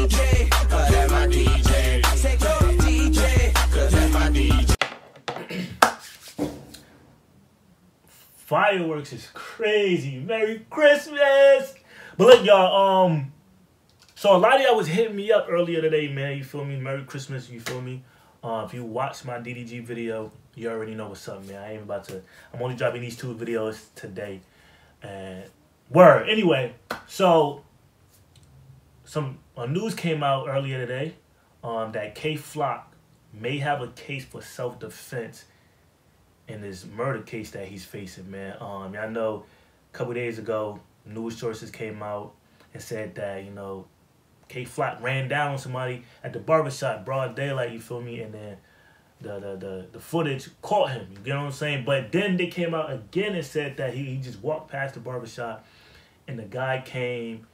DJ, cause that's my DJ. I say go DJ, cause that's my DJ. Fireworks is crazy. Merry Christmas. But look, y'all, so a lot of y'all was hitting me up earlier today, man. You feel me? Merry Christmas, you feel me? If you watched my DDG video, you already know what's up, man. I'm only dropping these 2 videos today. And word. Anyway, so news came out earlier today that K Flock may have a case for self-defense in this murder case that he's facing, man. I know a couple days ago, news sources came out and said that, you know, K Flock ran down on somebody at the barbershop, broad daylight, you feel me? And then the footage caught him, you get what I'm saying? But then they came out again and said that he just walked past the barbershop and the guy came,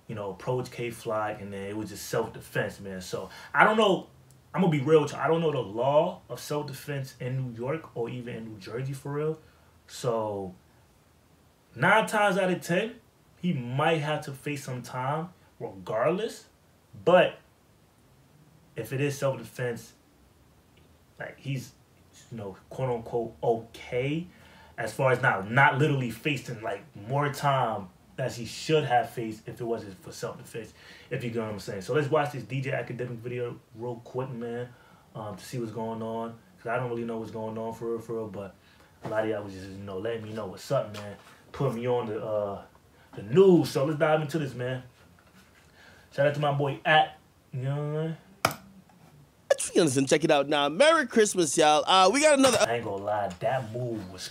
you know, approached K Flock, and then it was just self-defense, man. So I don't know. I'm going to be real with you. I don't know the law of self-defense in New York or even in New Jersey for real. So 9 times out of 10, he might have to face some time regardless. But if it is self-defense, like he's, you know, quote-unquote okay as far as not literally facing like more time as he should have faced if it wasn't for self-defense, if you get what I'm saying. So let's watch this DJ Academic video real quick, man, to see what's going on. Because I don't really know what's going on for real, but a lot of y'all was just, you know, letting me know what's up, man. Put me on the news. So let's dive into this, man. Shout out to my boy At, you know what I mean? Listen, check it out now. Merry Christmas, y'all. We got another... I ain't gonna lie, that move was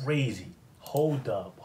crazy. Hold up,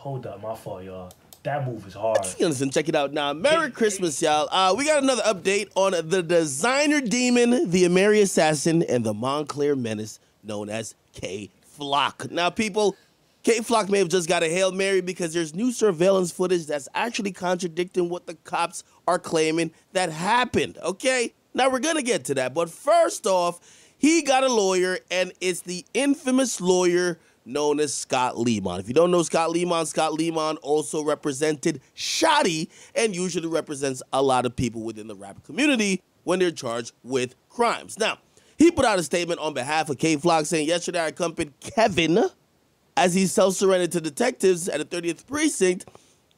my fault, y'all. That move is hard. Listen, check it out now. Merry Christmas, y'all. We got another update on the designer demon, the Ameri assassin, and the Montclair menace known as K Flock. Now, people, K Flock may have just got a Hail Mary because there's new surveillance footage that's actually contradicting what the cops are claiming that happened, okay? Now, we're going to get to that, but first off, he got a lawyer, and it's the infamous lawyer known as Scott Lemon. If you don't know Scott Lemon also represented Shotty and usually represents a lot of people within the rap community when they're charged with crimes. Now, he put out a statement on behalf of K Flock saying, yesterday I accompanied Kevin as he self-surrendered to detectives at the 30th Precinct.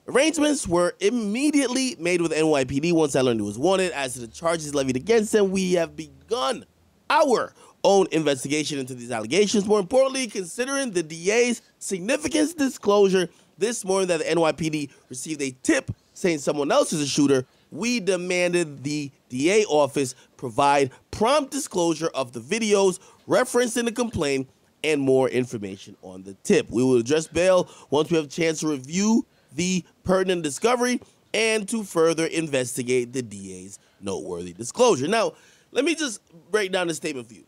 Arrangements were immediately made with NYPD once I learned he was wanted. As to the charges levied against him, we have begun our own investigation into these allegations. More importantly, considering the DA's significant disclosure this morning that the NYPD received a tip saying someone else is a shooter, we demanded the DA office provide prompt disclosure of the videos referenced in the complaint and more information on the tip. We will address bail once we have a chance to review the pertinent discovery and to further investigate the DA's noteworthy disclosure. Now, let me just break down the statement for you.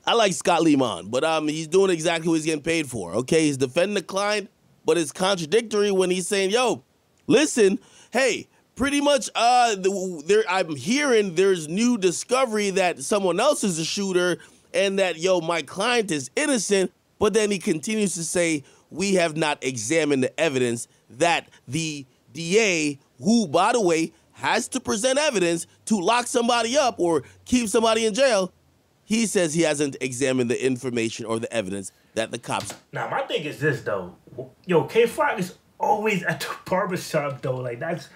I like Scott Lemon, but he's doing exactly what he's getting paid for, okay? He's defending the client, but it's contradictory when he's saying, yo, listen, hey, pretty much I'm hearing there's new discovery that someone else is a shooter and that, yo, my client is innocent, but then he continues to say, we have not examined the evidence that the DA, who, by the way, has to present evidence to lock somebody up or keep somebody in jail, he says he hasn't examined the information or the evidence that the cops... Now, my thing is this, though. Yo, K Flock is always at the barbershop, though. Like, that's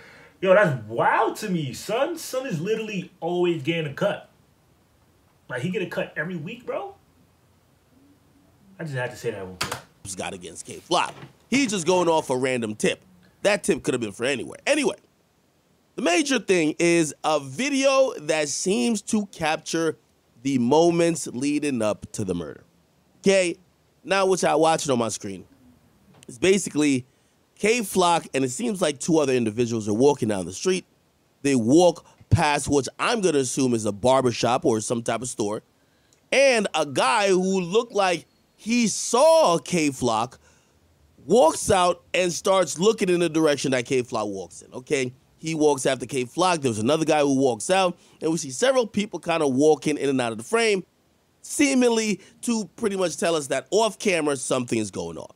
wild to me, son. Son is literally always getting a cut. Like, he get a cut every week, bro? I just had to say that one. ...got against K Flock. He's just going off a random tip. That tip could have been for anywhere. Anyway, the major thing is a video that seems to capture the moments leading up to the murder. Okay, now what y'all watching on my screen is basically K Flock, and it seems like 2 other individuals are walking down the street. They walk past what I'm going to assume is a barbershop or some type of store, and a guy who looked like he saw K Flock walks out and starts looking in the direction that K Flock walks in, okay? He walks after K Flock. There's another guy who walks out, and we see several people kind of walking in and out of the frame, seemingly to pretty much tell us that off camera something is going on,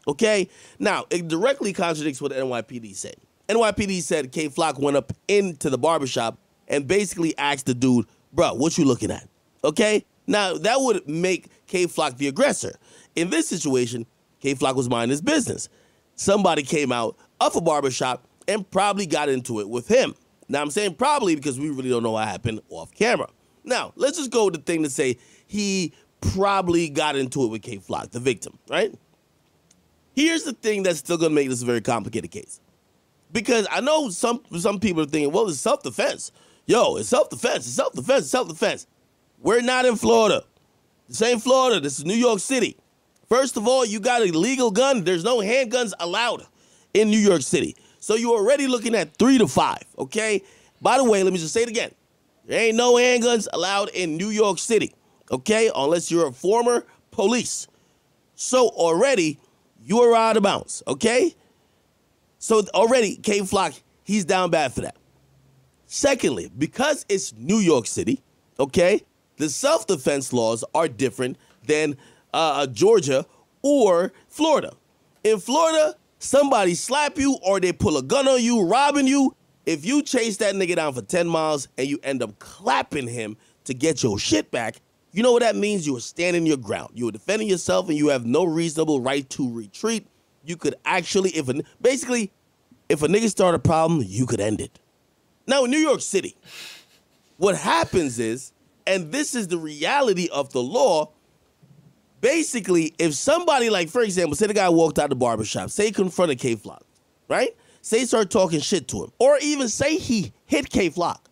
okay? Now, it directly contradicts what NYPD said. NYPD said K Flock went up into the barbershop and basically asked the dude, bro, what you looking at? Okay? Now, that would make K-Flock the aggressor. In this situation, K-Flock was minding his business. Somebody came out of a barbershop and probably got into it with him. Now, I'm saying probably because we really don't know what happened off camera. Now, let's just go with the thing to say he probably got into it with K-Flock, the victim, right? Here's the thing that's still going to make this a very complicated case. Because I know some people are thinking, well, it's self-defense. Yo, it's self-defense, it's self-defense, it's self-defense. We're not in Florida. This ain't Florida. This is New York City. First of all, you got a legal gun. There's no handguns allowed in New York City. So you're already looking at 3 to 5, okay? By the way, let me just say it again. There ain't no handguns allowed in New York City, okay? Unless you're a former police. So already, you are out of bounds, okay? So already, K-Flock, he's down bad for that. Secondly, because it's New York City, okay, the self-defense laws are different than Georgia or Florida. In Florida, somebody slap you or they pull a gun on you, robbing you. If you chase that nigga down for 10 miles and you end up clapping him to get your shit back, you know what that means? You are standing your ground. You are defending yourself and you have no reasonable right to retreat. You could actually, if a nigga start a problem, you could end it. Now, in New York City, what happens is, and this is the reality of the law, basically, if somebody, like, for example, say the guy walked out the barbershop, say he confronted K-Flock, right? Say he started talking shit to him, or even say he hit K-Flock.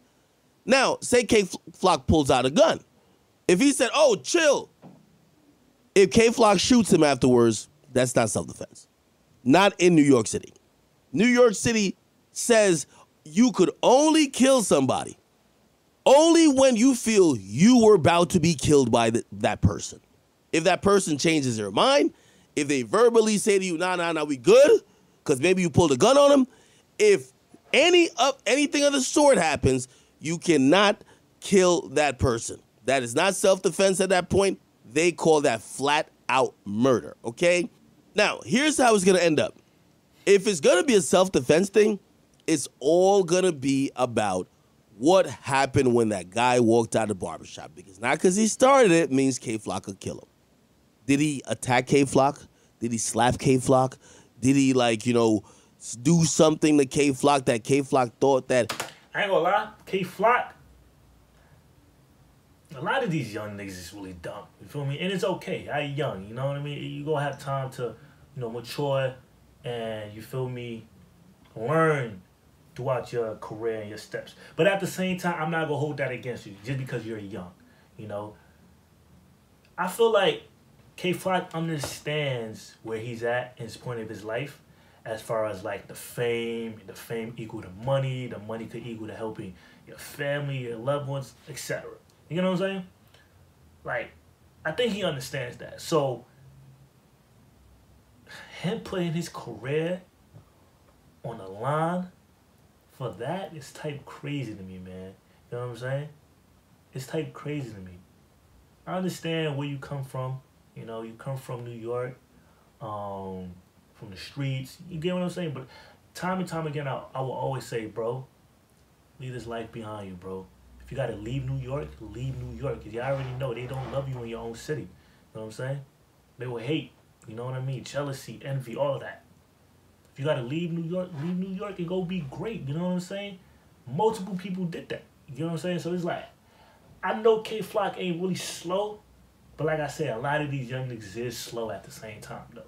Now, say K-Flock pulls out a gun. If he said, oh, chill, if K-Flock shoots him afterwards, that's not self-defense. Not in New York City. New York City says you could only kill somebody only when you feel you were about to be killed by that person. If that person changes their mind, if they verbally say to you, nah, we good, because maybe you pulled a gun on them, if anything of the sort happens, you cannot kill that person. That is not self-defense at that point. They call that flat-out murder, okay? Now, here's how it's going to end up. If it's going to be a self-defense thing, it's all going to be about what happened when that guy walked out of the barbershop. Because not because he started it means K-Flock could kill him. Did he attack K-Flock? Did he slap K-Flock? Did he, do something to K-Flock that K-Flock thought that... I ain't gonna lie, K-Flock, a lot of these young niggas is really dumb. You feel me? And it's okay. I young, you know what I mean? You gonna have time to, mature and, you feel me, learn throughout your career and your steps. But at the same time, I'm not gonna hold that against you just because you're young, I feel like K-Flock understands where he's at in his point of his life as far as the fame equal to money, the money could equal to helping your family, your loved ones, etc. You know what I'm saying? I think he understands that. So him putting his career on the line for that is type crazy to me, man. You know what I'm saying? It's type crazy to me. I understand where you come from. You come from New York, from the streets. You get what I'm saying? But time and time again, I will always say, bro, leave this life behind you, bro. If you got to leave New York, leave New York. Because you already know they don't love you in your own city. You know what I'm saying? They will hate. You know what I mean? Jealousy, envy, all of that. If you got to leave New York and go be great. You know what I'm saying? Multiple people did that. You know what I'm saying? So it's I know K-Flock ain't really slow. But like I said, a lot of these young niggas is slow at the same time, though.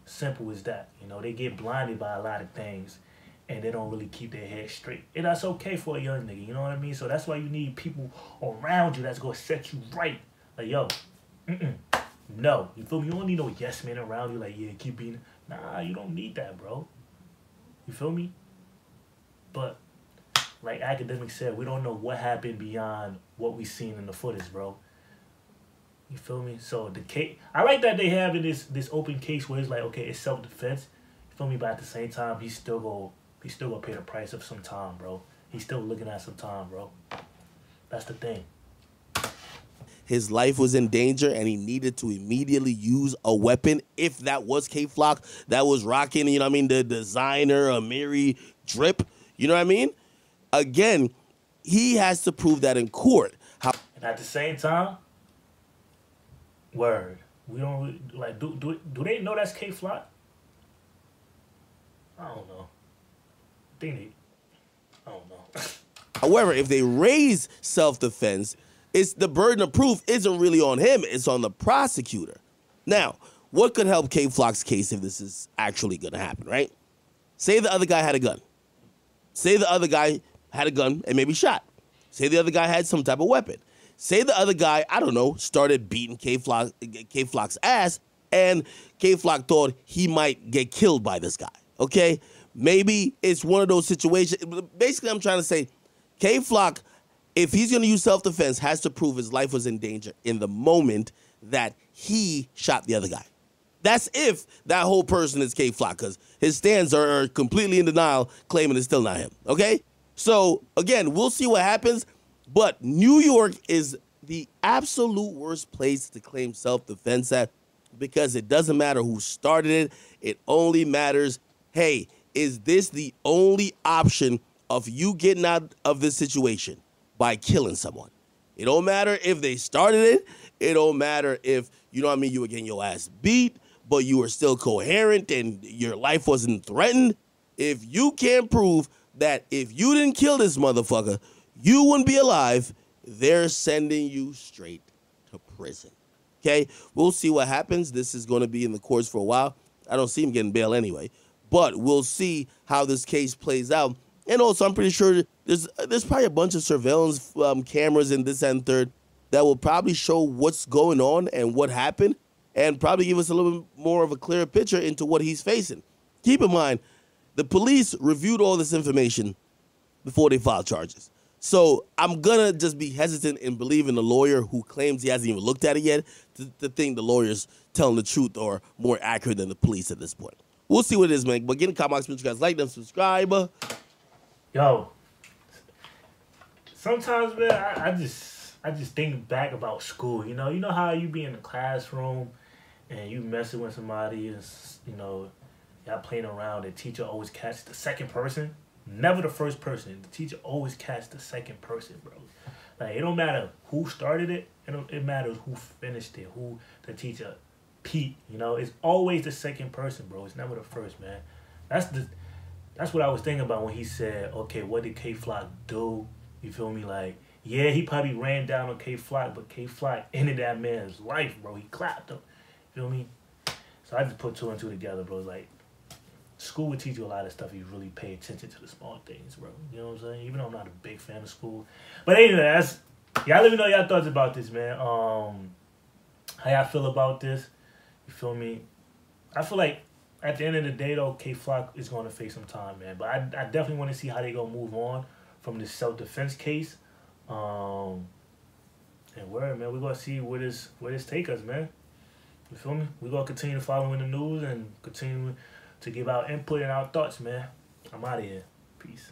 Simple as that. They get blinded by a lot of things and they don't really keep their head straight. And that's okay for a young nigga, you know what I mean? So that's why you need people around you that's going to set you right. Yo, no. You feel me? You don't need no yes man around you yeah, keep being... Nah, you don't need that, bro. You feel me? But like Academic said, we don't know what happened beyond what we seen in the footage, bro. You feel me? So the case, I like that they have in this open case where it's okay, it's self-defense. You feel me? But at the same time, he's still gonna pay the price of some time, bro. He's still looking at some time, bro. That's the thing. His life was in danger and he needed to immediately use a weapon. If that was K-Flock, that was rocking, the designer, Amiri drip, you know what I mean? Again, he has to prove that in court. And at the same time, word, we don't really, like, do they know that's K Flock? I don't know. I think they, I don't know. However, if they raise self-defense, it's the burden of proof isn't really on him, it's on the prosecutor. Now, what could help K Flock's case if this is actually going to happen, right? Say the other guy had a gun. Say the other guy had a gun and maybe shot. Say the other guy had some type of weapon. Say the other guy, I don't know, started beating K Flock's ass, and K Flock thought he might get killed by this guy, okay? Maybe it's one of those situations. Basically, I'm trying to say, K Flock, if he's going to use self-defense, has to prove his life was in danger in the moment that he shot the other guy. That's if that whole person is K Flock, because his stands are completely in denial, claiming it's still not him, okay? So, again, we'll see what happens, but New York is the absolute worst place to claim self-defense at, because it doesn't matter who started it. It only matters, hey, is this the only option of you getting out of this situation by killing someone? It don't matter if they started it. It don't matter if, you know what I mean, you were getting your ass beat, but you were still coherent and your life wasn't threatened. If you can't prove that if you didn't kill this motherfucker, you wouldn't be alive, they're sending you straight to prison. Okay? We'll see what happens. This is going to be in the courts for a while. I don't see him getting bail anyway. But we'll see how this case plays out. And also, I'm pretty sure there's probably a bunch of surveillance cameras in this and third that will probably show what's going on and what happened, and probably give us a little bit more of a clearer picture into what he's facing. Keep in mind, the police reviewed all this information before they filed charges. So I'm going to just be hesitant in believing the lawyer who claims he hasn't even looked at it yet to think the lawyer's telling the truth or more accurate than the police at this point. We'll see what it is, man. But get in the comments, make sure you guys like them, subscribe. Yo, sometimes, man, I just think back about school. You know how you be in the classroom and you messing with somebody and, you know, y'all playing around. The teacher always catches the second person, never the first person. The teacher always catches the second person, bro. Like, it don't matter who started it. It matters who finished it, who the teacher peaked. You know, it's always the second person, bro. It's never the first, man. That's what I was thinking about when he said, okay, what did K Flock do? You feel me? Like, yeah, he probably ran down on K Flock, but K Flock ended that man's life, bro. He clapped him. You feel me? So I just put two and two together, bro. Like, school would teach you a lot of stuff. You really pay attention to the small things, bro. You know what I'm saying? Even though I'm not a big fan of school. But anyway, y'all let me know y'all thoughts about this, man. How y'all feel about this? You feel me? I feel like at the end of the day, though, K Flock is going to face some time, man. But I definitely want to see how they going to move on from this self-defense case. And word, man, we're going to see where this take us, man. You feel me? We're going to continue following the news and continue to give our input and our thoughts, man. I'm out of here. Peace.